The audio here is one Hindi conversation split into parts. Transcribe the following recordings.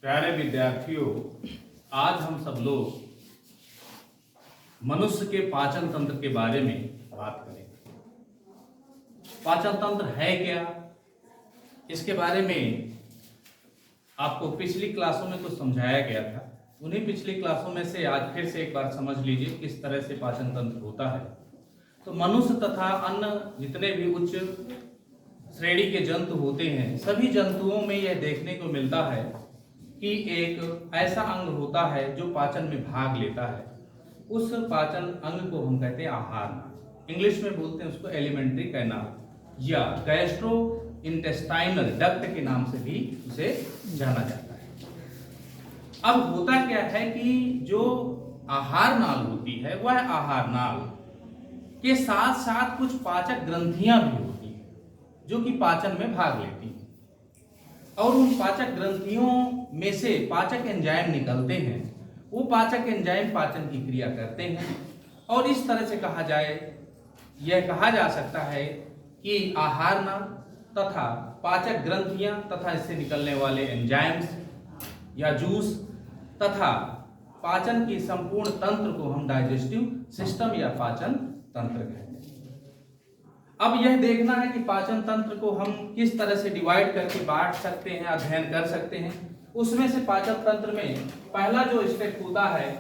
प्यारे विद्यार्थियों, आज हम सब लोग मनुष्य के पाचन तंत्र के बारे में बात करेंगे। पाचन तंत्र है क्या, इसके बारे में आपको पिछली क्लासों में कुछ समझाया गया था। उन्हीं पिछली क्लासों में से आज फिर से एक बार समझ लीजिए किस तरह से पाचन तंत्र होता है। तो मनुष्य तथा अन्य जितने भी उच्च श्रेणी के जंतु होते हैं, सभी जंतुओं में यह देखने को मिलता है कि एक ऐसा अंग होता है जो पाचन में भाग लेता है। उस पाचन अंग को हम कहते हैं आहार नाल। इंग्लिश में बोलते हैं उसको एलिमेंट्री कैनाल या गैस्ट्रो इंटेस्टाइनल डक्ट के नाम से भी उसे जाना जाता है। अब होता क्या है कि जो आहार नाल होती है वह आहार नाल के साथ साथ कुछ पाचक ग्रंथियां भी होती हैं जो कि पाचन में भाग लेती हैं, और उन पाचक ग्रंथियों में से पाचक एंजाइम निकलते हैं। वो पाचक एंजाइम पाचन की क्रिया करते हैं, और इस तरह से यह कहा जा सकता है कि आहार नाल तथा पाचक ग्रंथियां तथा इससे निकलने वाले एंजाइम्स या जूस तथा पाचन की संपूर्ण तंत्र को हम डाइजेस्टिव सिस्टम या पाचन तंत्र कहते हैं। अब यह देखना है कि पाचन तंत्र को हम किस तरह से डिवाइड करके बांट सकते हैं, अध्ययन कर सकते हैं। उसमें से पाचन तंत्र में पहला जो स्टेप होता है,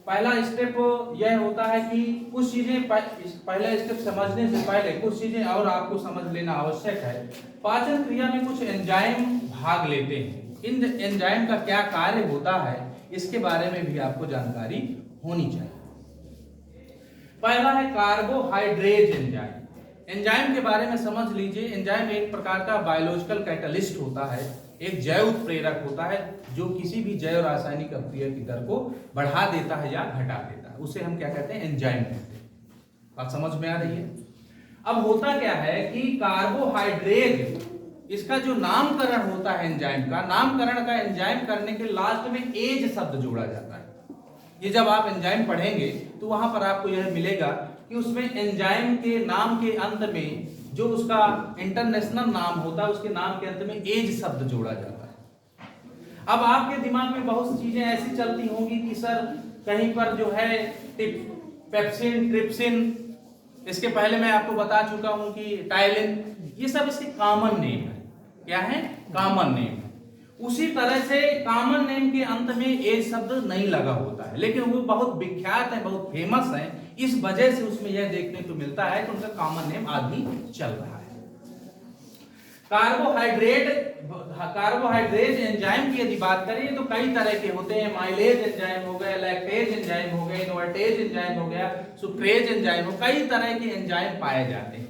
पहला स्टेप यह होता है कि कुछ चीजें पहला स्टेप समझने से पहले कुछ चीजें और आपको समझ लेना आवश्यक है। पाचन क्रिया में कुछ एंजाइम भाग लेते हैं। इन एंजाइम का क्या कार्य होता है इसके बारे में भी आपको जानकारी होनी चाहिए। पहला है कार्बोहाइड्रेज एंजाइम। एंजाइम के बारे में समझ लीजिए। एंजाइम एक प्रकार का बायोलॉजिकल कैटलिस्ट होता है, एक जैव उत्प्रेरक होता है जो किसी भी जैव रासायनिक अभिक्रिया की दर को बढ़ा देता है या घटा देता है। उसे हम क्या कहते हैं, एंजाइम कहते हैं। बात समझ में आ रही है। अब होता क्या है कि कार्बोहाइड्रेज, इसका जो नामकरण होता है एंजाइम का, नामकरण का एंजाइम करने के लास्ट में एज शब्द जोड़ा जाता है। ये जब आप एंजाइम पढ़ेंगे तो वहां पर आपको यह मिलेगा कि उसमें एंजाइम के नाम के अंत में जो उसका इंटरनेशनल नाम होता है, उसके नाम के अंत में एज शब्द जोड़ा जाता है। अब आपके दिमाग में बहुत सी चीजें ऐसी चलती होंगी कि सर कहीं पर जो है पेप्सिन, ट्रिप्सिन, इसके पहले मैं आपको बता चुका हूं कि टाइलिन, ये सब इसके कॉमन नेम है। क्या है? कॉमन नेम है। उसी तरह से कॉमन नेम के अंत में एज शब्द नहीं लगा होता है, लेकिन वो बहुत विख्यात है, बहुत फेमस है। इस वजह से उसमें यह देखने को मिलता है कि उनका कॉमन नेम आज भी चल रहा है। कार्बोहाइड्रेज एंजाइम की यदि बात करें तो कई तरह के होते हैं। माइलेज एंजाइम हो गए, लैक्टेज एंजाइम हो गए, इन्वर्टेज एंजाइम हो गया, सुक्रेज एंजाइम हो, कई तरह के एंजाइम पाए जाते हैं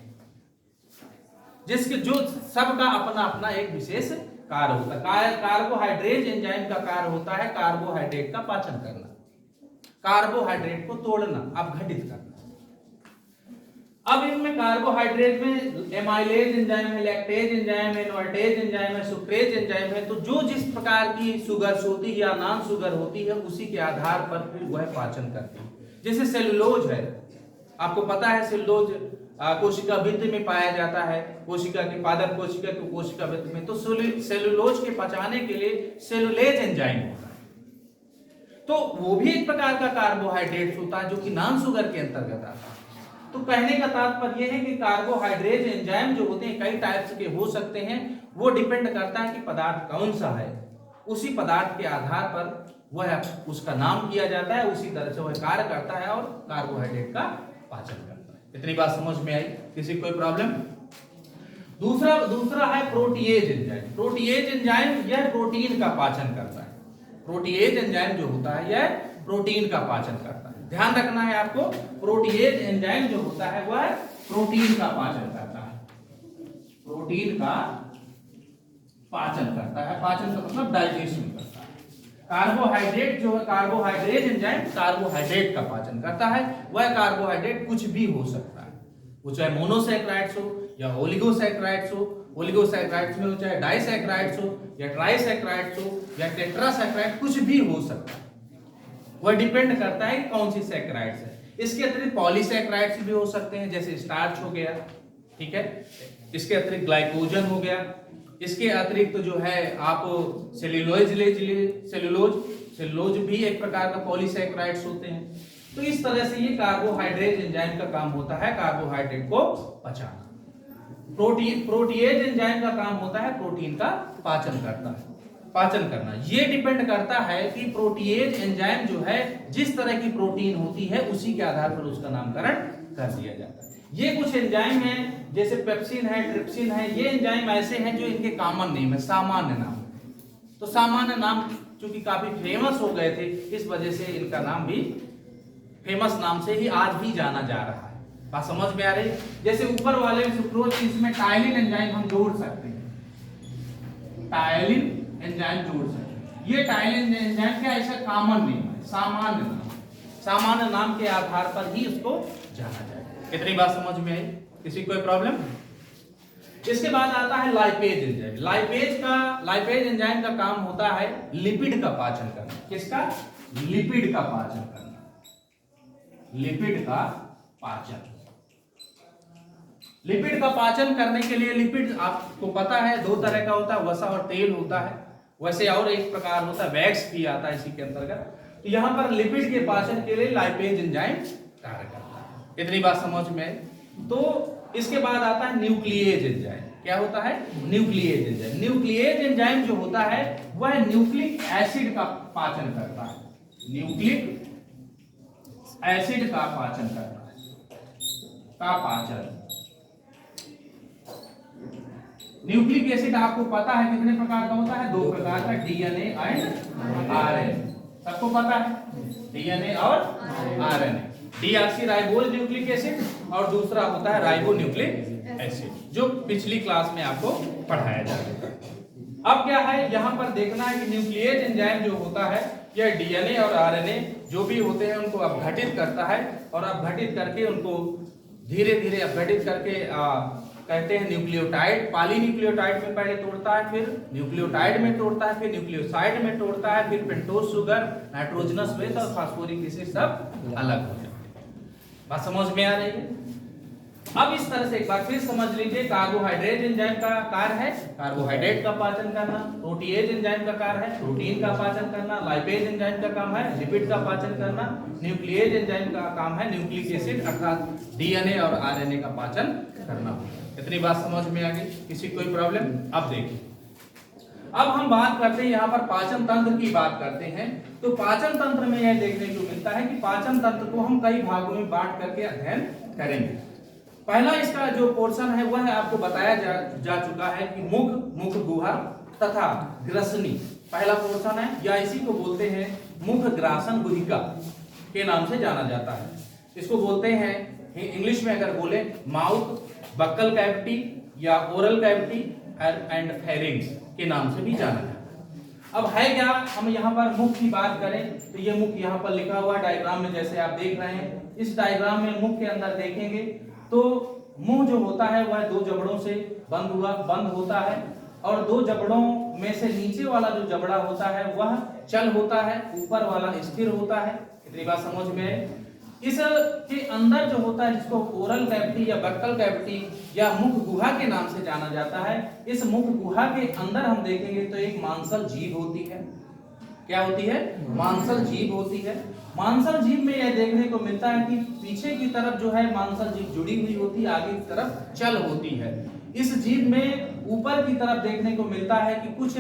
जिसके जो सबका अपना अपना एक विशेष कार्य होता है। कार्बोहाइड्रेज एंजाइम का कार्य होता है कार्बोहाइड्रेट का पाचन करना, कार्बोहाइड्रेट को तोड़ना, अपघटित करना। अब इनमें कार्बोहाइड्रेट में एमाइलेज एंजाइम है, लैक्टेज एंजाइम है, इन्वर्टेज एंजाइम है, सुक्रेज एंजाइम है। तो जो जिस प्रकार की शुगर्स होती है या नॉन शुगर होती है, उसी के आधार पर फिर वह पाचन करती है। जैसे सेलुलोज है, आपको पता है सेलुलोज कोशिका भित्ति में पाया जाता है, कोशिका की पादप कोशिका की कोशिका भित्ति में। तो सेलुलोज के पचाने के लिए सेलुलेज एंजाइम होता है। तो वो भी एक प्रकार का कार्बोहाइड्रेट होता है जो कि नॉन शुगर के अंतर्गत आता है। तो कहने का तात्पर्य यह है कि कार्बोहाइड्रेट एंजाइम जो होते हैं कई टाइप्स के हो सकते हैं। वो डिपेंड करता है कि पदार्थ कौन सा है, उसी पदार्थ के आधार पर वह उसका नाम किया जाता है, उसी तरह से वह कार्य करता है और कार्बोहाइड्रेट का पाचन करता है। इतनी बात समझ में आई? किसी कोई प्रॉब्लम? दूसरा है प्रोटीएज एंजाइम। प्रोटीएज एंजाइम यह प्रोटीन का पाचन करता है। प्रोटीएज एंजाइम जो होता है यह प्रोटीन का पाचन करता है। ध्यान रखना है आपको, प्रोटीएज एंजाइम जो होता है वह प्रोटीन का पाचन करता है। प्रोटीन का पाचन करता है। पाचन का मतलब डाइजेशन करता है। कार्बोहाइड्रेट जो है, कार्बोहाइड्रेट एंजाइम कार्बोहाइड्रेट का पाचन करता है। वह कार्बोहाइड्रेट कुछ भी हो सकता है, वो चाहे मोनोसैकेराइड्स हो या ओलिगोसैकेराइड्स हो, ओलिगोसैकेराइड्स में हो चाहे डाइसैकेराइड्स हो या ट्राइसैकेराइड्स हो या टेट्रासैकेराइड, कुछ भी हो सकता है। वह डिपेंड करता है कि कौन सी सैकेराइड्स है। इसके अतिरिक्त पॉलीसैकेराइड्स भी हो सकते हैं, जैसे स्टार्च हो गया, ठीक है। इसके अतिरिक्त ग्लाइकोजन हो गया, इसके अतिरिक्त जो है आप सेल्यूलोज ले लीजिए, सेल्यूलोज भी एक प्रकार का पॉलीसैकेराइड्स होते हैं। तो इस तरह से ये कार्बोहाइड्रेट एंजाइम का काम होता है कार्बोहाइड्रेट को पचाना। प्रोटीएज एंजाइम का काम होता है प्रोटीन का पाचन करना। ये डिपेंड करता है कि प्रोटीएज एंजाइम जो है जिस तरह की प्रोटीन होती है उसी के आधार पर उसका नामकरण कर दिया जाता है। ये कुछ एंजाइम हैं जैसे पेप्सिन है, ट्रिप्सिन है, ये एंजाइम ऐसे हैं जो इनके कॉमन नेम है, सामान्य नाम। तो सामान्य नाम चूंकि काफी फेमस हो गए थे इस वजह से इनका नाम भी फेमस नाम से ही आज भी जाना जा रहा है। बात समझ में आ रही? जैसे ऊपर वाले सुक्रोज, इसमें टाइलिन एंजाइम हम जोड़ सकते हैं, टाइलिन एंजाइम जोड़ सकते हैं। ये टाइलिन एंजाइम क्या ऐसा कॉमन नेम है, सामान्य नाम के आधार पर ही उसको जाना जाएगा। कितनी बात समझ में आई? किसी कोई प्रॉब्लम? इसके बाद आता है लाइपेज एंजाइम। लाइपेज एंजाइम का काम होता है लिपिड का पाचन करना। किसका? लिपिड का पाचन करना। लिपिड का पाचन। लिपिड का पाचन करने के लिए लिपिड आपको पता है दो तरह का होता है, वसा और तेल होता है। वैसे और एक प्रकार होता है वैक्स भी आता है इसी के अंतर्गत। तो यहां पर लिपिड के पाचन के लिए लाइपेज एंजाइम कार्य करता है। इतनी बात समझ में? तो इसके बाद आता है न्यूक्लिएज एंजाइम। क्या होता है? Nuclease enzyme. न्यूक्लिएज एंजाइम जो होता है वह न्यूक्लिक एसिड का पाचन करता है। न्यूक्लिक एसिड का पाचन करता है। न्यूक्लिक एसिड आपको पता है कितने प्रकार का होता है? दो प्रकार का, डीएनए एंड आरएनए। सबको पता है डीएनए और आरएनए। डीऑक्सीराइबोज न्यूक्लिक एसिड और दूसरा होता है राइबोन्यूक्लिक एसिड, जो पिछली क्लास में आपको पढ़ाया जा चुका है। अब क्या है यहाँ पर देखना है कि न्यूक्लिएज एंजाइम जो होता है यह डीएनए और आरएनए जो भी होते हैं उनको अपघटित करता है और अपघटित करके उनको धीरे धीरे अपघटित करके कहते हैं न्यूक्लियोटाइड। पॉलीन्यूक्लियोटाइड में पहले तोड़ता है, फिर न्यूक्लियोटाइड में तोड़ता है, फिर न्यूक्लियोसाइड में तोड़ता है, फिर पेंटोज शुगर, नाइट्रोजनस बेस और फास्फोरिक एसिड सब अलग हो जाते हैं। बात समझ में आ रही है? अब इस तरह से एक बार फिर समझ लीजिए, कार्बोहाइड्रेट एंजाइम का कार्य है कार्बोहाइड्रेट का पाचन करना, प्रोटीएज एंजाइम का कार्य है प्रोटीन का पाचन करना, लाइपेज एंजाइम का काम है लिपिड का पाचन करना, न्यूक्लिएज एंजाइम का काम है न्यूक्लिक एसिड अर्थात डीएनए और आरएनए का पाचन करना। इतनी बात समझ में आ गई? किसी कोई प्रॉब्लम? अब देखिए, अब हम बात करते हैं यहाँ पर पाचन तंत्र की बात करते हैं। तो पाचन तंत्र में यह देखने को मिलता है कि पाचन तंत्र को हम कई भागों में बांट करके अध्ययन करेंगे। पहला इसका जो पोर्शन है वह आपको बताया जा चुका है कि मुख गुहा तथा ग्रसनी पहला पोर्शन है, या इसी को बोलते हैं मुख ग्रासन गुहिका के नाम से जाना जाता है। इसको बोलते हैं इंग्लिश में अगर बोले माउथ, बक्कल कैविटी या ओरल कैविटी एंड फेरिंग्स के नाम से भी जाना जाता है। अब है क्या, हम यहाँ पर मुख की बात करें तो ये मुख यहाँ पर लिखा हुआ डायग्राम में जैसे आप देख रहे हैं। इस डायग्राम में मुख के अंदर देखेंगे तो मुंह जो होता है वह दो जबड़ों से बंद होता है और दो जबड़ों में से नीचे वाला जो जबड़ा होता है वह चल होता है, ऊपर वाला स्थिर होता है। इतनी बात समझ में? इसके अंदर जो होता है जिसको ओरल कैविटी या बक्कल कैविटी या मुख गुहा के नाम से जाना जाता है, इस मुख गुहा के अंदर हम देखेंगे तो एक मांसल जीभ होती है। क्या होती है? मांसल जीभ होती है। मांसल जीभ में यह देखने को मिलता है कि पीछे की तरफ जो है मांसल जीभ जुड़ी हुई होती है, आगे की तरफ चल होती है। इस जीभ में ऊपर की तरफ देखने को मिलता है कि कुछ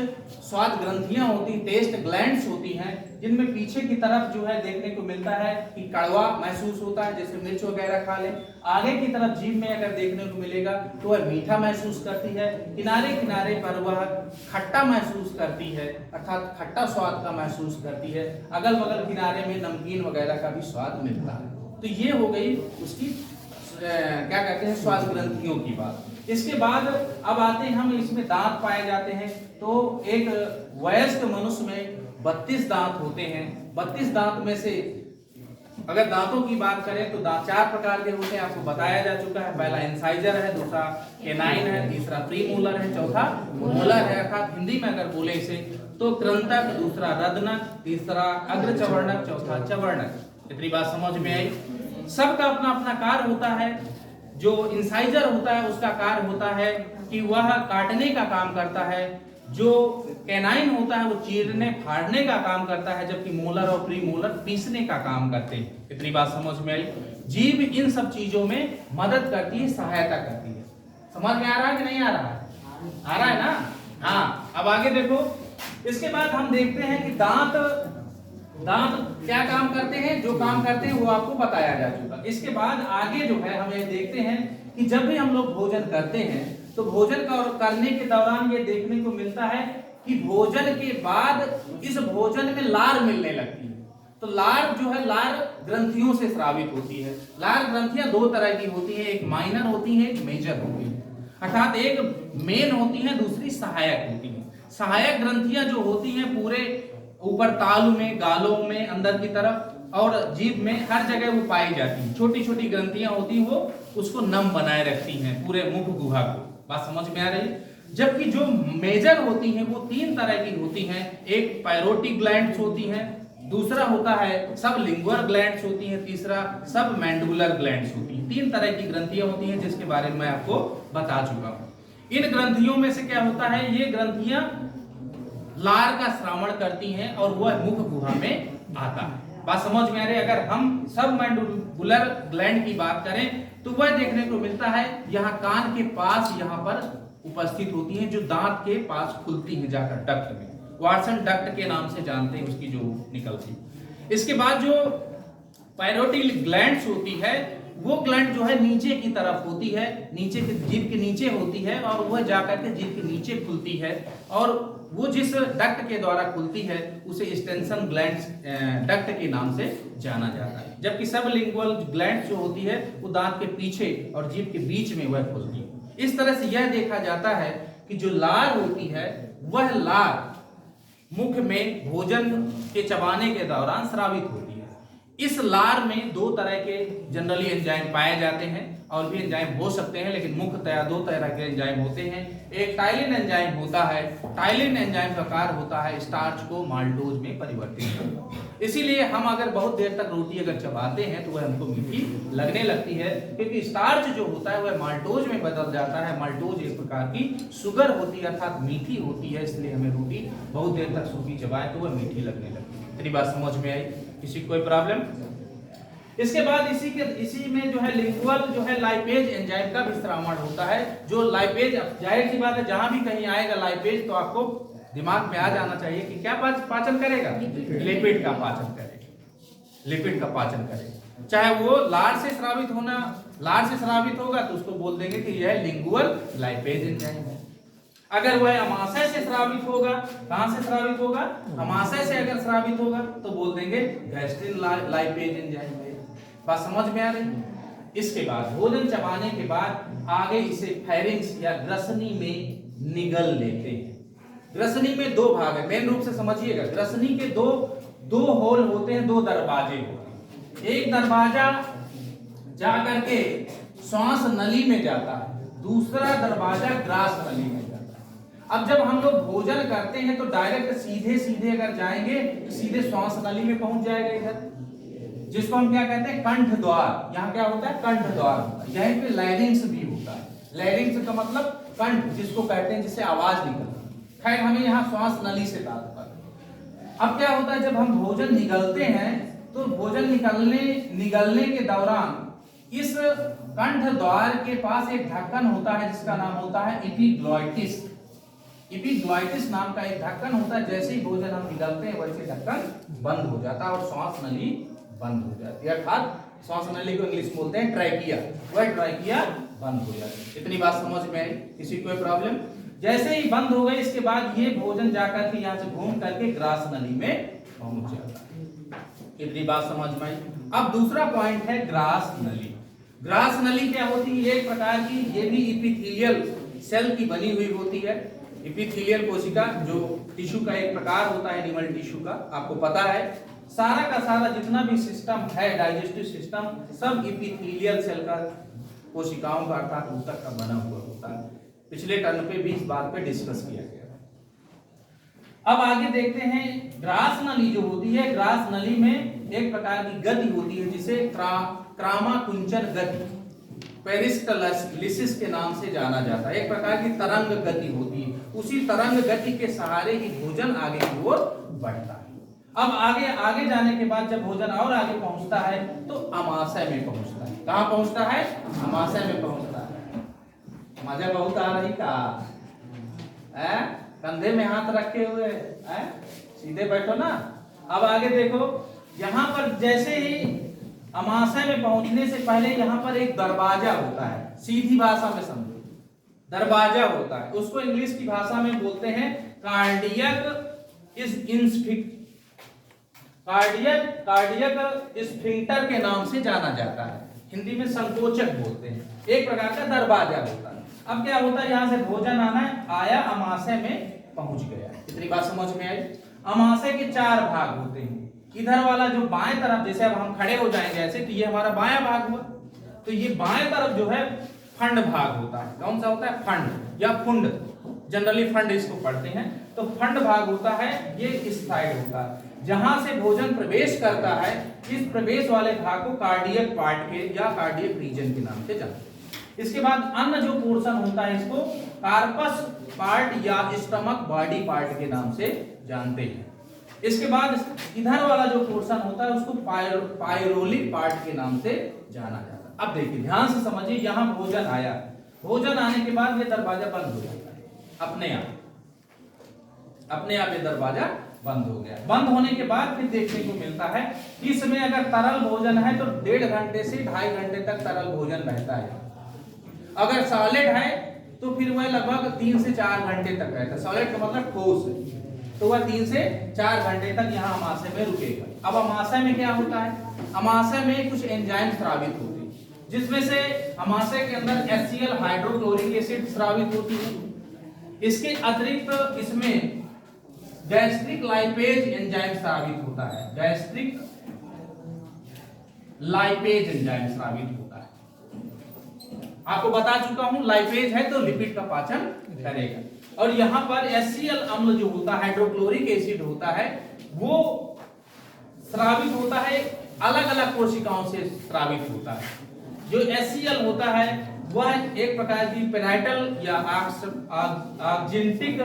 स्वाद ग्रंथियां होती, टेस्ट ग्लैंड्स होती हैं, जिनमें पीछे की तरफ जो है देखने को मिलता है कि कड़वा महसूस होता है, जैसे मिर्च वगैरह खा ले। आगे की तरफ जीभ में अगर देखने को मिलेगा तो वह मीठा महसूस करती है, किनारे किनारे पर वह खट्टा महसूस करती है अर्थात खट्टा स्वाद का महसूस करती है। अगल बगल किनारे में नमकीन वगैरह का भी स्वाद मिलता है। तो ये हो गई उसकी क्या कहते हैं स्वाद ग्रंथियों की बात। इसके बाद अब आते हैं हम इसमें दांत पाए जाते हैं। तो एक वयस्क मनुष्य में 32 दांत होते हैं। 32 दांत में से अगर दांतों की बात करें तो दांत 4 प्रकार के होते हैं, आपको बताया जा चुका है। पहला इंसाइजर है, दूसरा केनाइन है, तीसरा प्रीमोलर है, चौथा मोलर है अर्थात हिंदी में अगर बोले इसे तो कृंतक, दूसरा रदनक, तीसरा अग्रचवर्णक, चौथा चवर्णक। इतनी बात समझ में आई? सबका अपना अपना कार्य होता है। जो इंसाइजर होता है उसका कार्य होता है कि वह काटने का काम करता है, जो कैनाइन होता है वो चीरने फाड़ने का काम करता है, जबकि मोलर और प्री मोलर पीसने का काम करते हैं। इतनी बात समझ में आई। जीभ इन सब चीजों में मदद करती है, सहायता करती है। समझ में आ रहा है कि नहीं आ रहा है? आ रहा है ना? हाँ, अब आगे देखो। इसके बाद हम देखते हैं कि दांत क्या काम करते हैं। जो काम करते हैं वो आपको बताया जा चुका। इसके बाद आगे जो है हम ये देखते हैं कि जब भी हम लोग भोजन करते हैं तो भोजन करने के दौरान ये देखने को मिलता है कि भोजन के बाद इस भोजन में लार मिलने लगती है। तो लार जो है, लार ग्रंथियों से स्रावित होती है। लार ग्रंथियां दो तरह की होती हैं, एक माइनर होती है, एक मेजर होती है। अर्थात एक मेन होती है, दूसरी सहायक होती है। सहायक ग्रंथियां जो होती हैं पूरे ऊपर तालु में, गालों में, अंदर की तरफ और जीभ में, हर जगह वो पाई जाती हैं। छोटी छोटी ग्रंथियां होती हैं, वो उसको नम बनाए रखती हैं पूरे मुख गुहा को। बात समझ में आ रही है? जबकि जो मेजर होती हैं वो तीन तरह की होती हैं। एक पैरोटिक ग्लैंड्स होती हैं, दूसरा होता है सब लिंगुअल ग्लैंड्स होती हैं, तीसरा सब मैंडिबुलर ग्लैंड्स होती हैं। तीन तरह की ग्रंथियां होती हैं जिसके बारे में मैं आपको बता चुका हूं। इन ग्रंथियों में से क्या होता है, ये ग्रंथियां लार का श्रावण करती हैं और वह मुख गुहा में आता है। बात समझ में आ रही है? अगर हम सब मैंडिबुलर ग्लैंड की बात करें तो वह देखने को मिलता है यहाँ कान के पास, यहाँ पर उपस्थित होती हैं, जो दांत के पास खुलती हैं जाकर डक्ट में। वाटसन डक्ट के नाम से जानते हैं उसकी जो निकलती। इसके बाद जो पैरोटिक ग्लैंड्स होती है, वो ग्लैंड जो है नीचे की तरफ होती है, नीचे के जीभ के नीचे होती है और वह जाकर के जीभ के नीचे खुलती है। और वो जिस डक्ट के द्वारा खुलती है उसे एक्सटेंशन ग्लैंड्स डक्ट के नाम से जाना जाता है। जबकि सब लिंगुअल ग्लैंड्स जो होती है वो दांत के पीछे और जीभ के बीच में वह खुलती है। इस तरह से यह देखा जाता है कि जो लार होती है वह लार मुख में भोजन के चबाने के दौरान स्रावित होती है। इस लार में दो तरह के जनरली एंजाइम पाए जाते हैं, और भी एंजाइम हो सकते हैं, लेकिन मुख्यतया दो तरह के एंजाइम होते हैं। एक टाइलिन एंजाइम होता है। टाइलिन एंजाइम का कार्य होता है स्टार्च को माल्टोज में परिवर्तित करना। इसीलिए हम अगर बहुत देर तक रोटी अगर चबाते हैं तो वह हमको मीठी लगने लगती है, क्योंकि स्टार्च जो होता है वह माल्टोज में बदल जाता है। माल्टोज एक प्रकार की शुगर होती है, अर्थात मीठी होती है, इसलिए हमें रोटी बहुत देर तक सूखी चबाए तो वह मीठी लगने लगती है। इतनी बात समझ में आई? किसी कोई प्रॉब्लम? इसके बाद इसी में जो है लिंगुअल जो है लाइपेज एंजाइम का भी श्रावण होता है। जो लाइपेज, जाहिर सी बात है जहां भी कहीं आएगा लाइपेज तो आपको दिमाग में आ जाना चाहिए कि क्या पाचन करेगा? लिपिड का पाचन करेगा। लिपिड का पाचन करेगा। चाहे वो लार से स्रावित होगा तो उसको बोल देंगे कि यह लिंगुअल लाइपेज एंजाइम है। अगर वह अमाशय से स्रावित होगा, कहां से स्रावित होगा? अमाशय से अगर स्रावित होगा तो बोल देंगे गैस्ट्रिन लाइपेज एंजाइम है। बात समझ में आ रही? इसके बाद भोजन चबाने के बाद आगे इसे फेरिंक्स या ग्रसनी में निगल लेते हैं। ग्रसनी में दो भाग है, मेन रूप से समझिएगा। ग्रसनी के दो होल होते हैं, दो दरवाजे होते हैं। एक दरवाजा जा करके श्वास नली में जाता है, दूसरा दरवाजा ग्रास नली में जाता है। अब जब हम लोग भोजन करते हैं तो डायरेक्ट सीधे अगर जाएंगे तो सीधे श्वास नली में पहुंच जाएगा इधर, जिसको हम क्या कहते हैं? कंठ द्वार। यहाँ क्या होता है? कंठ द्वार होता है। यहीं पे लैरिंग्स भी होता है। लैरिंग्स का मतलब कंठ जिसको कहते हैं, जिससे आवाज निकलती है। खैर हमें यहाँ श्वास नली से तात्पर्य। अब क्या होता है, जब हम भोजन निगलते हैं तो भोजन निगलने के दौरान इस कंठ द्वार के पास एक ढक्कन होता है जिसका नाम होता है एपिग्लॉटिस। एपिग्लॉटिस नाम का एक ढक्कन होता है। जैसे ही भोजन हम निगलते हैं वैसे ढक्कन बंद हो जाता है और श्वास नली बंद हो जाती है। अर्थात श्वास नली को इंग्लिश बोलते हैं ट्रैकिया, वह ट्रैकिया बंद हो जाती है। इतनी बात समझ में आई? किसी कोई प्रॉब्लम? जैसे ही बंद हो गई इसके बाद ये भोजन जाकर के यहाँ से घूम करके ग्रास नली में पहुंच जाता है। इतनी बात समझ में आई? अब दूसरा पॉइंट है ग्रास नली। ग्रास नली क्या होती है? एक प्रकार की ये भी एपिथेलियल सेल की बनी हुई होती है। एपिथेलियल कोशिका जो टिश्यू का एक प्रकार होता है, एनिमल टिश्यू का, आपको पता है। सारा का सारा जितना भी सिस्टम है, डाइजेस्टिव सिस्टम, सब एपिथेलियल सेल का, कोशिकाओं का अर्थात ऊतक का बना हुआ होता है। पिछले टर्न पे भी इस बात पे डिस्कस किया गया। अब आगे देखते हैं ग्रास नली जो होती है। ग्रास नली में एक प्रकार की गति होती है जिसे क्रामा कुंचन गति। पेरिस्टलिसिस के नाम से जाना जाता है। एक प्रकार की तरंग गति होती है, उसी तरंग गति के सहारे ही भोजन आगे की ओर बढ़ता है। अब आगे जाने के बाद जब भोजन और आगे पहुंचता है तो अमाशय में पहुंचता है। कहां पहुंचता है? अमाशय में पहुंचता है। मजा बहुत आ रही का? कंधे में हाथ रखे हुए सीधे बैठो ना। अब आगे देखो, यहां पर जैसे ही अमाशय में पहुंचने से पहले यहां पर एक दरवाजा होता है। सीधी भाषा में समझो, दरवाजा होता है। उसको इंग्लिश की भाषा में बोलते हैं कार्डियक स्फिंक्टर के नाम से जाना जाता है। हिंदी में संकोचक बोलते हैं। एक प्रकार का दरवाजा होता है। अब क्या होता है, यहां से भोजन आया अमाशय में पहुंच गया। इतनी बात समझ में आई? अमाशय के 4 भाग होते हैं। इधर वाला जो बाएं तरफ, जैसे अब हम खड़े हो जाएंगे ऐसे, तो ये हमारा बायां भाग हुआ। तो ये बाएं तरफ जो है फंड भाग होता है। कौन सा होता है? फंड या फुंड, जनरली फंड इसको पढ़ते हैं। तो फंड भाग होता है, ये इस साइड होता है। जहां से भोजन प्रवेश करता है, इस प्रवेश वाले भाग को कार्डियक पार्ट के या कार्डियक रीजन के नाम से जानते हैं। इसके बाद अन्य जो पोर्शन होता है, इसको कार्पस पार्ट या स्टमक बॉडी पार्ट के नाम से जानते हैं। इसके बाद इधर वाला जो पोर्शन होता है उसको पायरोलिक पार्ट के नाम से जाना जाता है। अब देखिए ध्यान से समझिए, यहां भोजन आया, भोजन आने के बाद ये दरवाजा बंद हो जाता है अपने आप ये दरवाजा बंद हो गया। बंद होने के बाद फिर देखने को मिलता है, इसमें अगर तरल भोजन है तो 1.5 घंटे से 2.5 घंटे तक तरल भोजन रहता है। अगर सॉलिड है तो फिर वह लगभग 3 से 4 घंटे तक रहता है। सॉलिड का मतलब ठोस है, तो वह 3 से 4 घंटे तक यहाँ अमाशय में रुकेगा। अब अमाशय में क्या होता है? अमाशय में कुछ एंजाइम स्रावित होते हैं, जिसमें से अमाशय के अंदर HCl हाइड्रोक्लोरिक एसिड स्रावित होती है। इसके अतिरिक्त इसमें गैस्ट्रिक लाइपेज एंजाइम स्रावित होता है। गैस्ट्रिक लाइपेज एंजाइम स्रावित होता है। आपको बता चुका हूं, लाइपेज है तो लिपिड का पाचन करेगा। और यहां पर HCl अम्ल जो होता है, हाइड्रोक्लोरिक एसिड होता है, वो स्रावित होता है, अलग अलग कोशिकाओं से स्रावित होता है। जो HCl होता है वह एक प्रकार की पेराइटल या ऑक्जेंटिक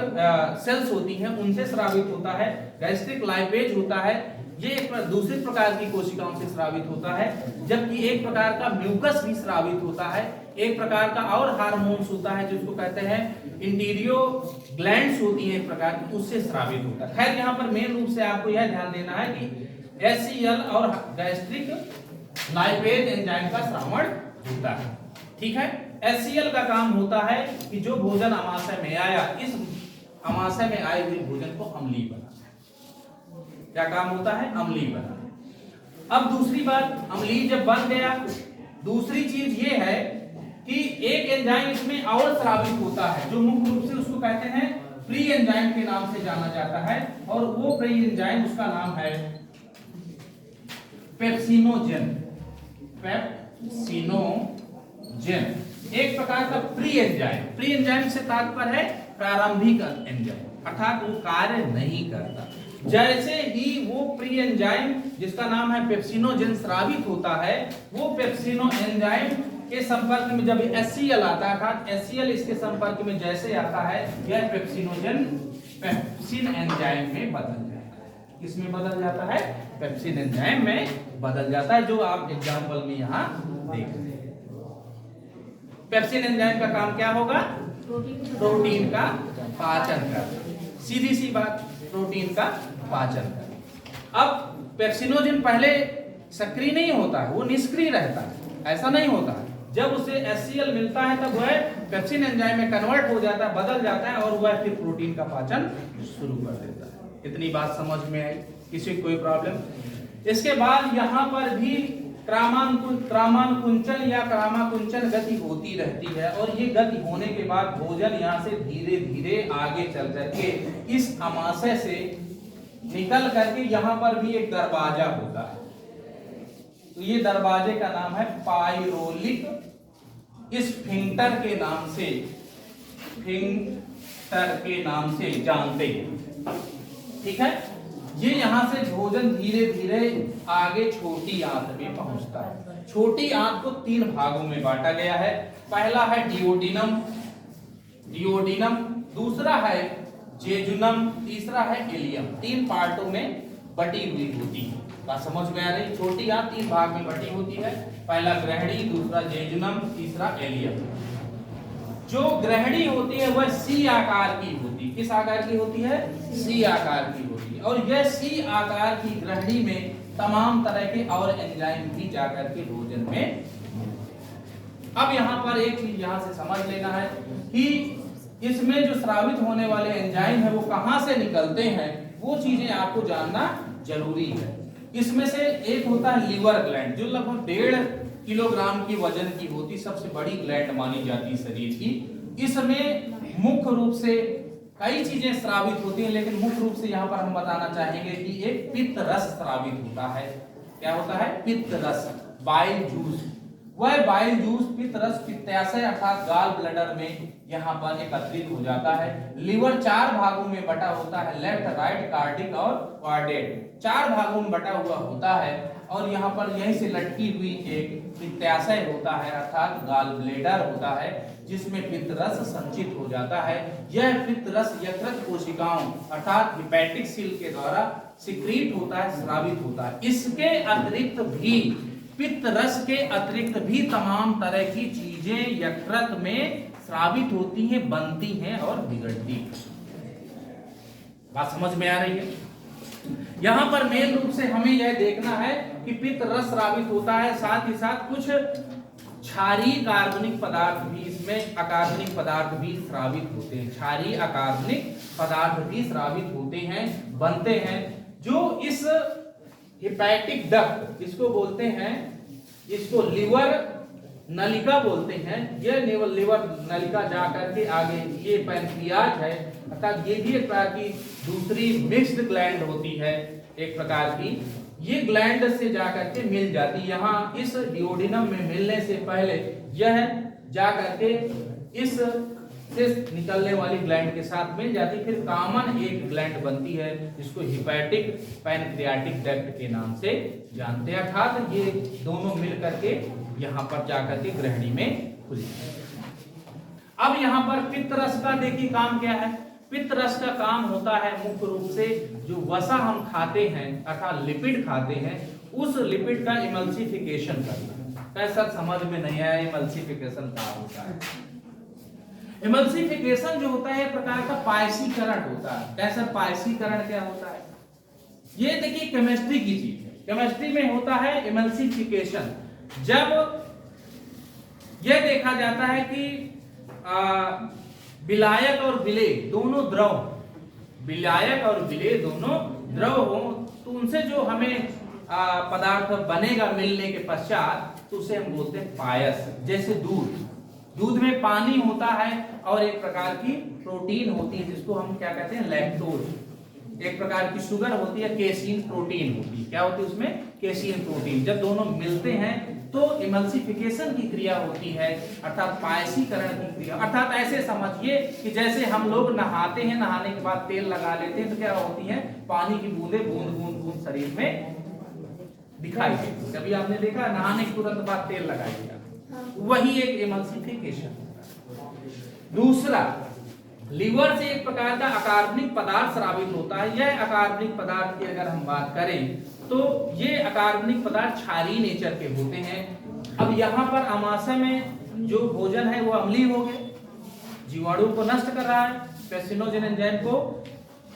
सेल्स होती हैं, उनसे स्रावित होता है। गैस्ट्रिक लाइपेज होता है, ये एक दूसरे प्रकार की कोशिकाओं से स्रावित होता है। जबकि एक प्रकार का म्यूकस भी स्रावित होता है। एक प्रकार का और हार्मोन्स होता है जिसको कहते हैं इंटीरियो ग्लैंड्स होती हैं एक प्रकार की, उससे स्रावित होता है। खैर यहाँ पर मेन रूप से आपको यह ध्यान देना है कि HCl और गैस्ट्रिक लाइपेज एंजाइम का श्रावण होता है। ठीक है, HCl का काम होता है कि जो भोजन अमाशय में आया, इस अमाशय में आए हुए भोजन को अम्लीय बनाना। क्या काम होता है? अम्लीय बनाना। अब दूसरी बात, अम्लीय जब बन गया, दूसरी चीज ये है कि एक एंजाइम इसमें और स्रावित होता है, जो मुख्य रूप से उसको कहते हैं प्री एंजाइम के नाम से जाना जाता है। और वो प्री एंजाइम, उसका नाम है पेप्सिनोजेन। एक प्रकार का प्री एंजाइम। प्री एंजाइम से तात्पर्य है प्रारंभिक एंजाइम, अर्थात वो कार्य नहीं करता। जैसे ही वो प्री एंजाइम जिसका नाम है पेप्सिनोजेन स्रावित होता है, वो पेप्सिनो एंजाइम के संपर्क में जब HCl आता है, अर्थात HCl इसके संपर्क में जैसे आता है, यह पेप्सिनोजेन पेप्सिन एंजाइम में बदल जाता है। किसमें बदल जाता है? पेप्सिन एंजाइम में बदल जाता है, जो आप एग्जाम्पल में यहाँ देख रहे हैं। पेप्सिन एंजाइम का काम क्या होगा? प्रोटीन का पाचन करना। सीधी सी बात, प्रोटीन का पाचन करना। अब पेप्सिनोजेन पहले सक्रिय नहीं होता है, वो निष्क्रिय रहता है, ऐसा नहीं होता है। जब उसे HCl मिलता है तब वह पेप्सिन एंजाइम में कन्वर्ट हो जाता है, बदल जाता है, और वह फिर प्रोटीन का पाचन शुरू कर देता है। इतनी बात समझ में आई? किसी को कोई प्रॉब्लम? इसके बाद यहाँ पर भी त्रामाकुंचन या क्रामाकुंचन गति होती रहती है। और ये गति होने के बाद भोजन यहाँ से धीरे धीरे आगे चल करके इस अमाशय से निकल करके यहाँ पर भी एक दरवाजा होता है। तो ये दरवाजे का नाम है पायरोलिक स्फिंक्टर के नाम से जानते हैं। ठीक है, ये यहाँ से भोजन धीरे धीरे आगे छोटी आंत में पहुंचता है। छोटी आंत को 3 भागों में बांटा गया है। पहला है डिओडिनम, दूसरा है जेजुनम, तीसरा है इलियम। 3 पार्टों में बटी हुई होती है। बात समझ में आ रही? छोटी आंत 3 भाग में बटी होती है। पहला ग्रहणी, दूसरा जेजुनम, तीसरा इलियम। जो ग्रहणी होती है वह सी आकार की होती है। किस आकार की होती है? सी आकार की होती है। और यह सी आकार की ग्रहणी में तमाम तरह के और एंजाइम भी जाकर के भोजन में। अब यहाँ पर एक चीज यहाँ से समझ लेना है कि इसमें जो स्रावित होने वाले एंजाइम है वो कहाँ से निकलते हैं, वो चीजें आपको जानना जरूरी है। इसमें से एक होता है लीवर ग्लैंड, जो लगभग 1.5 किलोग्राम की वजन की होती, सबसे बड़ी ग्लैंड मानी जाती है शरीर की। इसमें मुख्य रूप से कई चीजें स्रावित होती हैं, लेकिन मुख्य रूप से यहाँ पर हम बताना चाहेंगे कि एक पित्त रस स्रावित होता है। क्या होता है? पित्त रस, बाइल जूस। वह बाइल जूस पित्त रस पित्ताशय अर्थात गाल ब्लैडर में यहाँ पर एकत्रित हो जाता है। लिवर 4 भागों में बटा होता है, लेफ्ट, राइट, कार्डिक और क्वाड्रेट। 4 भागों में बटा हुआ होता है। और यहाँ पर यहीं से लटकी हुई एक पित्ताशय होता है अर्थात गाल ब्लैडर होता है, जिसमें पित्त रस संचित हो जाता है। यह पित्त रस यकृत कोशिकाओं अर्थात हिपैटिक सेल के द्वारा सिक्रीट होता है, स्रावित होता है। इसके अतिरिक्त भी पित्त रस के अतिरिक्त भी तमाम तरह की चीजें यकृत में स्रावित होती हैं, बनती हैं और बिगड़ती हैं। बात समझ में आ रही है? यहां पर मेन रूप से हमें यह देखना है कि पित्त रस स्रावित होता है, साथ ही साथ कुछ क्षारीय कार्बनिक पदार्थ भी, इसमें अकार्बनिक पदार्थ भी स्रावित होते हैं। क्षारीय अकार्बनिक पदार्थ भी स्रावित होते हैं, बनते हैं, जो इस हिपैटिक डक्ट इसको बोलते हैं, इसको लिवर नलिका बोलते हैं। यह लिवर नलिका जाकर के आगे ये पैनक्रियाज है अर्थात ये भी एक प्रकार की दूसरी मिक्स्ड ग्लैंड होती है, एक प्रकार की। ये ग्लैंड से जाकर के मिल जाती है। यहाँ इस डिओडिनम में मिलने से पहले यह जाकर के इस से निकलने वाली ग्लैंड के साथ मिल जाती, फिर कॉमन एक ग्लैंड बनती है जिसको हिपैटिक पैनक्रियाटिक डक्ट के नाम से जानते हैं। अर्थात ये दोनों मिल करके यहाँ पर जाकर के ग्रहणी में खुलती है। अब यहाँ पर पित्त रस का देखिए काम क्या है। पित्त रस का काम होता है मुख्य रूप से जो वसा हम खाते हैं अर्थात लिपिड खाते हैं, उस लिपिड का इमल्सिफिकेशन करना। कैसा समझ में नहीं आया इमल्सिफिकेशन क्या होता है? इमल्सिफिकेशन जो होता है एक प्रकार का पायसीकरण होता है। कैसा पायसीकरण क्या होता है? ये देखिए केमिस्ट्री की चीज है। केमिस्ट्री में होता है इमल्सिफिकेशन, जब यह देखा जाता है कि विलायक और विलेय दोनों द्रव, विलायक और विलेय दोनों द्रव हो, तो उनसे जो हमें पदार्थ बनेगा मिलने के पश्चात, तो उसे हम बोलते हैं पायस। जैसे दूध में पानी होता है और एक प्रकार की प्रोटीन होती है जिसको हम क्या कहते हैं? लैक्टोज। एक प्रकार की शुगर होती है, केसीन प्रोटीन होती है। क्या होती है उसमें? Casein protein. जब दोनों मिलते हैं तो इमल्सिफिकेशन की क्रिया होती है अर्थात पायसीकरण की क्रिया। अर्थात ऐसे समझिए कि जैसे हम लोग नहाते हैं, नहाने के बाद तेल लगा लेते हैं, तो क्या होती है? पानी की बूंदे बूंद बूंद बूंद शरीर में दिखाई देती। कभी आपने देखा नहाने के तुरंत बाद तेल लगाइएगा, वही एक इमल्सिफिकेशन। दूसरा, लीवर से एक प्रकार का अकार्बनिक पदार्थ स्रावित होता है। यह अकार्बनिक पदार्थ की अगर हम बात करें तो ये अकार्बनिक पदार्थ क्षारीय नेचर के होते हैं। अब यहाँ पर आमाशय में जो भोजन है वो अम्लीय हो गए, जीवाणु को नष्ट कर रहा है, पेप्सिनोजेन एंजाइम को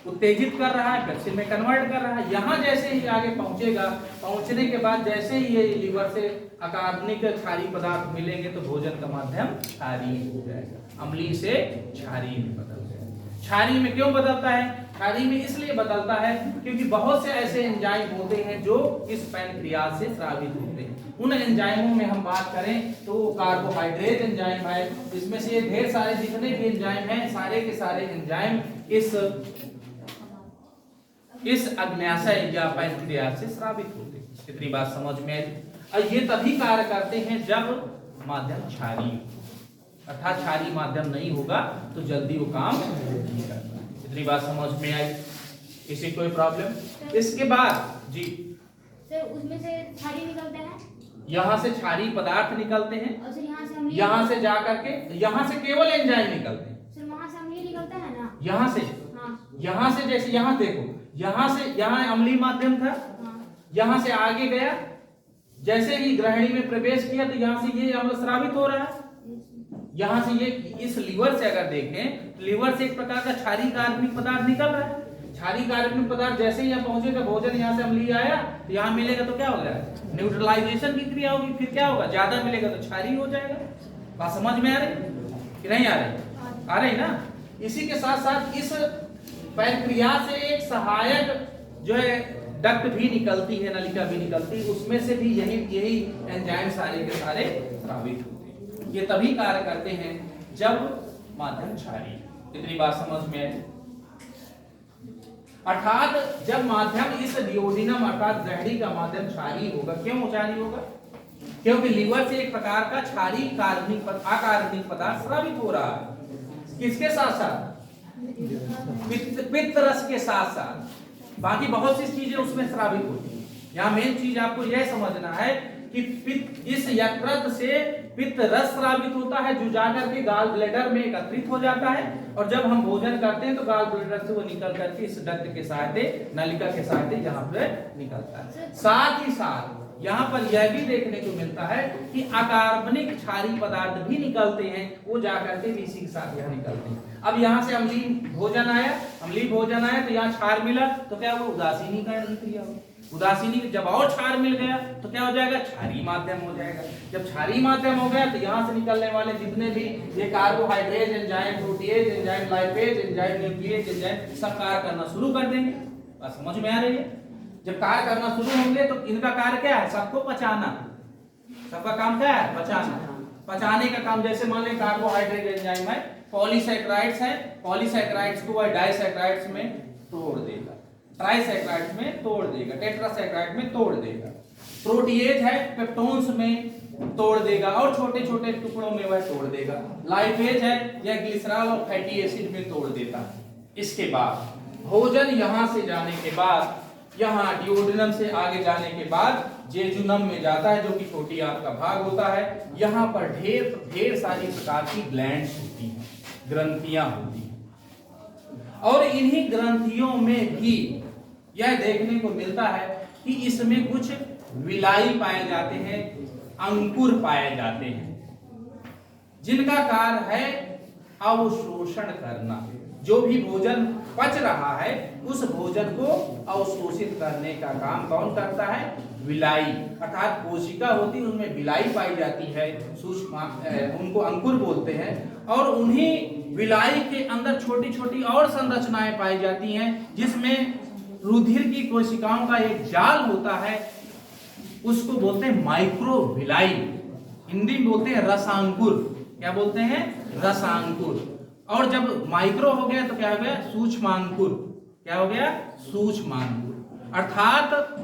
उत्तेजित कर रहा है, पेप्सिन में कन्वर्ट कर रहा है। यहाँ जैसे ही आगे पहुंचेगा, पहुंचने के बाद जैसे ही ये लीवर से अकार्बनिक क्षारीय पदार्थ मिलेंगे तो भोजन का माध्यम क्षारीय हो जाएगा, अम्लीय से क्षारीय में बदल जाएगा। क्षारीय में क्यों बदलता है? क्षारीय में इसलिए बदलता है क्योंकि बहुत से ऐसे एंजाइम होते हैं जो इस पैनक्रियाज से स्रावित होते हैं। उन एंजाइमों में हम बात करें तो कार्बोहाइड्रेट एंजाइम है, इसमें से ढेर सारे जितने भी एंजाइम हैं, सारे के सारे एंजाइम इस अग्न्याशय या पैनक्रियाज से स्रावित होते हैं। इतनी बात समझ में आई। और ये तभी कार्य करते हैं जब माध्यम क्षारीय, अर्थात क्षारीय माध्यम नहीं होगा तो जल्दी वो काम नहीं करता। इतनी बात समझ में आई? इसी कोई प्रॉब्लम? इसके बाद जी सर उसमें से क्षारीय निकलते हैं, यहाँ से क्षारीय पदार्थ निकलते हैं, और सर यहाँ से अम्लीय, यहाँ से जा करके यहाँ से केवल एंजाइम निकलते हैं। सर वहाँ से अम्लीय निकलता है ना, यहाँ से, हाँ यहाँ से जैसे यहाँ देखो, यहाँ से यहाँ अम्लीय माध्यम था, हाँ यहाँ से आगे गया, जैसे ही ग्रहणी में प्रवेश किया तो यहाँ से ये अम्ल स्रावित हो रहा है। यहाँ से ये इस लीवर से अगर देखें, लीवर से एक प्रकार का क्षारीय कार्बनिक पदार्थ निकल रहा है। क्षारीय कार्बनिक पदार्थ जैसे ही यहाँ पहुंचेगा, भोजन यहाँ से अम्लीय आया तो यहाँ मिलेगा तो क्या होगा, न्यूट्रलाइजेशन की क्रिया होगी, फिर क्या होगा, ज्यादा मिलेगा तो क्षारीय हो जाएगा। बात समझ में आ रही कि नहीं आ रही? आ रही ना। इसी के साथ साथ इस प्रक्रिया से एक सहायक जो है डक्ट भी निकलती है, नलिका भी निकलती है, उसमें से भी यही एंजाइम सारे के सारे स्रावित होते हैं। ये तभी कार्य करते हैं जब माध्यम क्षारीय। इतनी बात समझ में आई। अर्थात जब माध्यम इस डिओडिनम अर्थात ग्रहणी का माध्यम क्षारीय होगा। क्यों क्षारीय होगा? क्योंकि लीवर से एक प्रकार का क्षारीय कार्बनिक अकार्बनिक पदार्थ स्रावित हो रहा है। किसके साथ साथ? पित्त रस के साथ साथ बाकी बहुत सी चीजें उसमें स्रावित होती हैं। यहाँ मेन चीज आपको यह समझना है कि पित्त, इस यकृत से पित्त रस स्रावित होता है जो जाकर के गाल ब्लैडर में एकत्रित हो जाता है, और जब हम भोजन करते हैं तो गाल ब्लैडर से वो निकल करके इस डक्ट के सहायते, नलिका के सहायते यहाँ पे निकलता है। साथ ही साथ यहाँ पर यह भी देखने को मिलता है कि अकार्बनिक क्षारीय पदार्थ भी निकलते हैं, वो जाकर के इसी के साथ यहाँ निकलते हैं। अब यहाँ से अम्लीय भोजन आया, तो यहाँ क्षार मिला तो क्या हुआ, उदासीनीकरण की क्रिया हुई। उदासीनी जब और क्षार मिल गया तो क्या हो जाएगा, क्षारीय माध्यम हो जाएगा। जब क्षारीय माध्यम हो गया तो यहाँ से निकलने वाले जितने भी ये carbohydrate enzyme, protease enzyme, lipase enzyme, nuclease enzyme सब कार्य करना शुरू कर देंगे। बात समझ में आ रही है? जब कार्य करना शुरू होंगे तो इनका कार्य क्या है, सबको पचाना। सबका काम क्या है, पचाना। पचाने का काम, जैसे मान लें कार्बोहाइड्रेट एंजाइम है, पॉलीसैकेराइड्स है, पॉलीसैकेराइड्स को वह डाइसैकेराइड्स में तोड़ देगा, ट्राइसैकेराइड्स में तोड़ देगा, टेट्रासैकेराइड में तोड़ देगा। प्रोटीएज है, पेप्टोन्स में तोड़ देगा और छोटे छोटे टुकड़ों में वह तोड़ देगा। लाइपेज है, यह ग्लिसरॉल और फैटी एसिड में तोड़ देता है। इसके बाद भोजन यहाँ से जाने के बाद, यहाँ डिओडिनम से आगे जाने के बाद जेजुनम में जाता है, जो कि छोटी आंत का भाग होता है। यहाँ पर ढेर सारी प्रकार की ग्लैंड्स होती हैं, ग्रंथियां होती हैं, और इन्हीं ग्रंथियों में भी यह देखने को मिलता है कि इसमें कुछ विलाई पाए जाते हैं, अंकुर पाए जाते हैं, जिनका कार्य है अवशोषण करना। जो भी भोजन पच रहा है उस भोजन को अवशोषित करने का काम कौन करता है, विलाई। अर्थात कोशिका होती है, उनमें विलाई पाई जाती है, सूक्ष्म, उनको अंकुर बोलते हैं, और उन्हीं विलाई के अंदर छोटी छोटी और संरचनाएं पाई जाती हैं, जिसमें रुधिर की कोशिकाओं का एक जाल होता है, उसको बोलते हैं माइक्रोविलाई। हिंदी में बोलते हैं रसांकुर। क्या बोलते हैं, रसांकुर। और जब माइक्रो हो गया तो क्या हो गया, सूक्ष्मांकुर। क्या हो गया, सूक्ष्मांकुर। अर्थात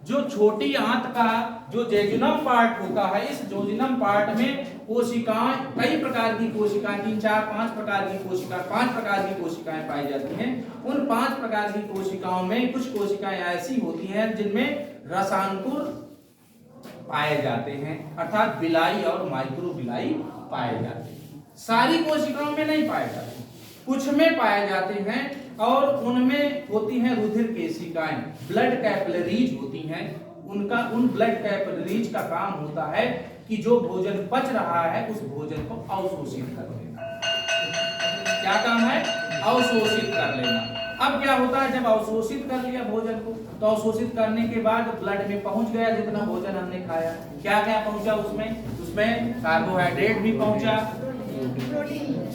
जो छोटी आंत का जो जेजुनम पार्ट होता है, इस जेजुनम पार्ट में कोशिकाएं, कई प्रकार की कोशिकाएं, 3, 4, 5 प्रकार की कोशिकाएं, 5 प्रकार की कोशिकाएं पाई जाती हैं। उन 5 प्रकार की कोशिकाओं में कुछ कोशिकाएं ऐसी होती हैं जिनमें रसांकुर पाए जाते हैं, अर्थात विलाई और माइक्रोविलाई पाए जाते हैं। सारी कोशिकाओं में नहीं पाए जाते, कुछ में पाए जाते हैं, और उनमें होती हैं रुधिर केशिकाएं, ब्लड कैपिलरीज होती हैं। उन ब्लड कैपिलरीज का काम होता है कि जो भोजन पच रहा है उस भोजन को अवशोषित कर लेना। क्या काम है, अवशोषित कर लेना। अब क्या होता है, जब अवशोषित कर लिया भोजन को, तो अवशोषित करने के बाद ब्लड में पहुंच गया जितना भोजन हमने खाया। क्या क्या पहुंचा उसमें कार्बोहाइड्रेट भी पहुंचा,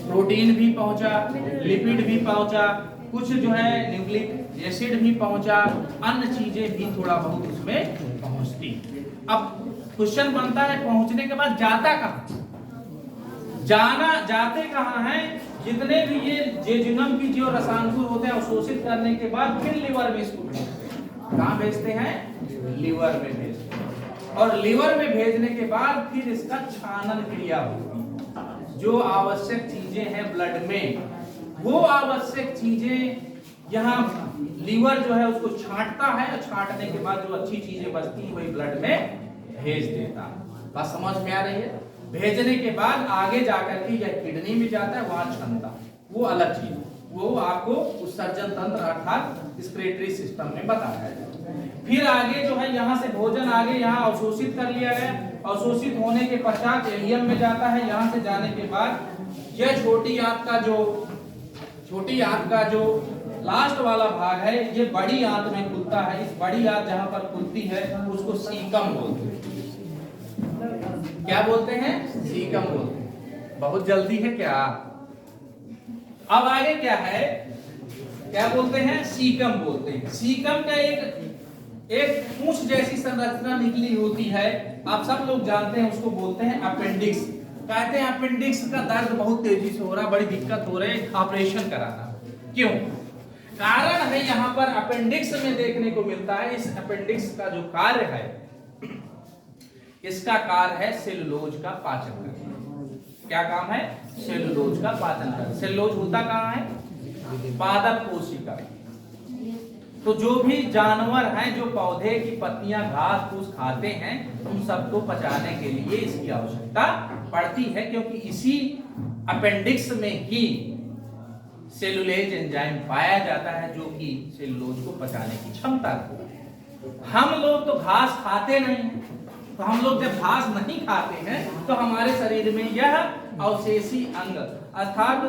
प्रोटीन भी पहुंचा, लिपिड भी पहुंचा, कुछ जो है न्यूक्लिक एसिड भी पहुंचा, अन्य चीजें भी थोड़ा बहुत उसमें पहुंचती। अब क्वेश्चन बनता है, पहुंचने के बाद जाता कहां, जाते कहां है? जितने भी ये जेजुनम की जो रसांकुर होते हैं अवशोषित करने के बाद फिर लिवर में इसको कहां भेजते हैं, लिवर में भेजते हैं। और लिवर में भेजने के बाद फिर इसका छानन क्रिया होती है। जो आवश्यक चीजें हैं ब्लड में, वो आवश्यक चीजें यहाँ लीवर जो है उसको छांटता है और छांटने के बाद जो अच्छी चीजें बचती हैं वही ब्लड में भेज देता है। बात समझ में आ रही है? भेजने के बाद आगे जाकर के यह किडनी में जाता है, वहां क्षमता वो अलग चीज, वो आपको उत्सर्जन तंत्र अर्थात रिस्पिरेटरी सिस्टम में बताया है। फिर आगे जो है यहाँ से भोजन आगे यहाँ अवशोषित कर लिया गया, अवशोषित होने के पश्चात एलियम में जाता है। यहाँ से जाने के बाद यह छोटी आंत का जो लास्ट वाला भाग है ये बड़ी आंत में खुलता है। इस बड़ी आंत जहां पर खुलती है उसको सीकम बोलते हैं। क्या बोलते हैं? सीकम बोलते हैं। बहुत जल्दी है क्या? अब आगे क्या है? क्या बोलते हैं? सीकम बोलते हैं। सीकम का एक पूंछ जैसी संरचना निकली होती है, आप सब लोग जानते हैं, उसको बोलते हैं अपेंडिक्स। कहते हैं अपेंडिक्स का दर्द बहुत तेजी से हो रहा, बड़ी दिक्कत हो रही है, ऑपरेशन कराना। क्यों? कारण है यहाँ पर अपेंडिक्स में देखने को मिलता है। इस अपेंडिक्स का जो कार्य है, इसका कार्य है सेलुलोज का पाचन करना। क्या काम है? सेलुलोज का पाचन करना। सेलुलोज होता कहाँ है? पादप कोशिका। तो जो भी जानवर हैं जो पौधे की पत्तियां घास फूस खाते हैं उन सबको पचाने के लिए इसकी आवश्यकता पड़ती है, क्योंकि इसी अपेंडिक्स में ही सेलुलोज एंजाइम पाया जाता है जो कि सेलुलोज को पचाने की क्षमता रखता है। हम लोग तो घास खाते नहीं, तो हम लोग जब घास नहीं खाते हैं तो हमारे शरीर में यह अवशेषी अंग अर्थात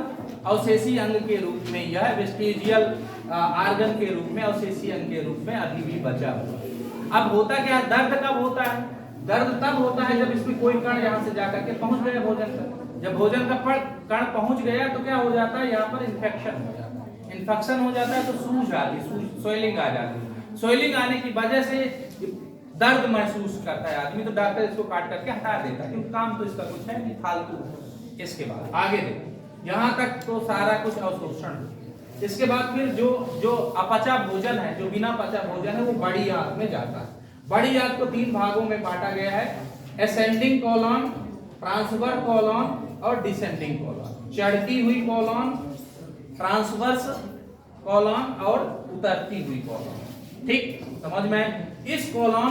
अवशेषी अंग के रूप में, यह वेस्टिजियल आर्गन के रूप में, अवशेषी अंग के रूप में अभी भी बचा हुआ है। अब होता क्या है? दर्द कब होता है? दर्द तब होता है जब इसमें कोई कण यहाँ से जाकर के पहुंच गया भोजन तक। जब भोजन का कण पहुंच गया तो क्या हो जाता है? यहाँ पर इन्फेक्शन हो जाता है। इन्फेक्शन हो जाता है तो सूज आती है, स्वेलिंग आ जाती है। स्वेलिंग आने की वजह से दर्द महसूस करता है आदमी, तो डॉक्टर इसको काट करके हटा देता है, क्योंकि काम तो इसका कुछ है नहीं, फालतू। इसके बाद आगे देखो, यहाँ तक तो सारा कुछ अवशोषण। इसके बाद फिर जो अपचा भोजन है, जो बिना पचा भोजन है, वो बड़ी आंत में जाता है। बड़ी आंत को 3 भागों में बांटा गया है: असेंडिंग कॉलम, ट्रांसवर्स कॉलम और डिसेंडिंग कॉलम। चढ़ती हुई कॉलम, ट्रांसवर्स कॉलम और उतरती हुई कॉलम। ठीक समझ में? इस कॉलम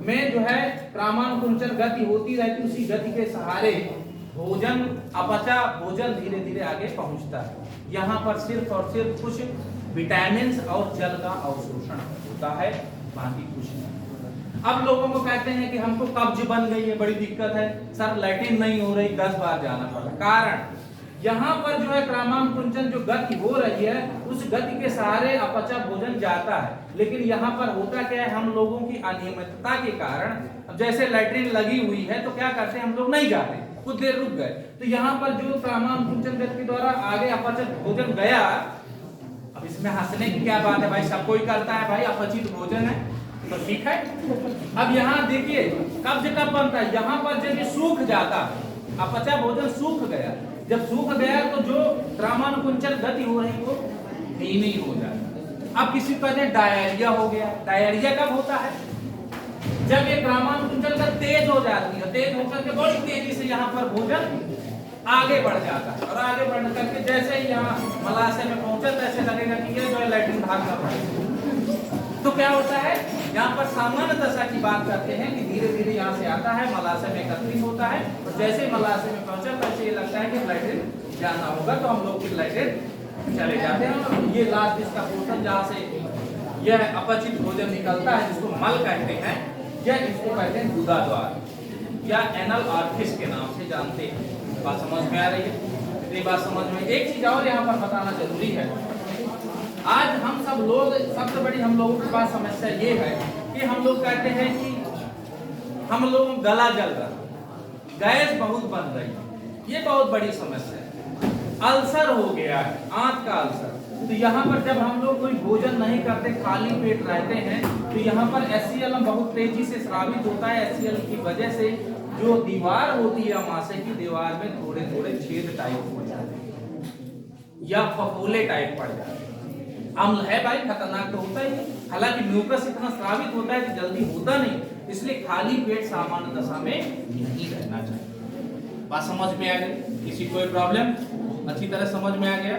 में जो है क्रमानुकुंचन गति होती रहती, उसी गति के सहारे भोजन, अपचा भोजन धीरे धीरे आगे पहुंचता है। यहाँ पर सिर्फ और सिर्फ कुछ विटामिन और जल का अवशोषण होता है, बाकी कुछ नहीं। अब लोगों को कहते हैं कि हमको कब्ज बन गई है, बड़ी दिक्कत है सर, लैट्रिन नहीं हो रही, 10 बार जाना पड़ा। कारण यहाँ पर जो है क्रमानुकुंचन जो गति हो रही है, उस गति के सहारे अपचा भोजन जाता है, लेकिन यहाँ पर होता क्या है? हम लोगों की अनियमितता के कारण, अब जैसे लैट्रिन लगी हुई है तो क्या करते हैं हम लोग? नहीं जाते, कुछ देर रुक गए, तो यहाँ पर जो क्रमानुकुंचन गति के द्वारा आगे अपचित भोजन गया। अब इसमें हंसने की क्या बात है भाई? सब कोई करता है भाई, अपचित भोजन है तो ठीक है। अब यहाँ देखिए कब्ज कब बनता है? यहाँ पर जब ये सूख जाता है, अपचा भोजन सूख गया, जब सूख गया तो जो क्रमानुकुंचन गति हो रही वो धीमी हो जाती। अब किसी को कहते हैं डायरिया हो गया। डायरिया कब होता है? जब ये क्रमानुकुंचन गति तेज हो जाती है, तेज होकर के बड़ी तेजी से यहाँ पर भोजन आगे बढ़ जाता है, और आगे बढ़ करके जैसे ही यहाँ मलाशय में पहुंचा तो ऐसे लगेगा कि ये जो है लैट्रिन भागना पड़ेगा। तो क्या होता है? यहाँ पर सामान्य दशा की बात करते हैं कि धीरे धीरे यहाँ से आता है, मलाशय में एकत्रित होता है, और जैसे ही मलाशय में पहुंचा तो ये लगता है कि लैट्रिन जाना होगा, तो हम लोग फिर लैट्रिन चले जाते हैं। और ये लास्ट इसका पोर्शन जहाँ से यह अपचित भोजन निकलता है, जिसको मल कहते हैं, या इसको कहते हैं गुदा द्वार या एनल ऑरिफिस के नाम से जानते हैं। बात समझ में आ रही है? ये बात समझ में। एक चीज और यहाँ पर बताना जरूरी है। आज हम सब लोग, सबसे बड़ी हम लोगों के पास समस्या ये है कि हम लोग कहते हैं कि हम लोग गला जल रहा, गैस बहुत बन रही है, ये बहुत बड़ी समस्या है। अल्सर हो गया है, आंत का अल्सर। तो यहाँ पर जब हम लोग कोई भोजन नहीं करते, खाली पेट रहते हैं, तो यहाँ पर HCl बहुत तेजी से स्रावित होता है। HCl की वजह से जो दीवार होती है अमाशय की, दीवार में थोड़े थोड़े छेद टाइप हो जाते हैं या फफोले टाइप पड़ जाते हैं। अम्ल है भाई, खतरनाक तो होता ही, हालांकि म्यूकस इतना स्रावित होता है कि जल्दी होता नहीं, इसलिए खाली पेट सामान्य दशा में नहीं रहना चाहिए। बात समझ में आ गई? किसी कोई प्रॉब्लम? अच्छी तरह समझ में आ गया?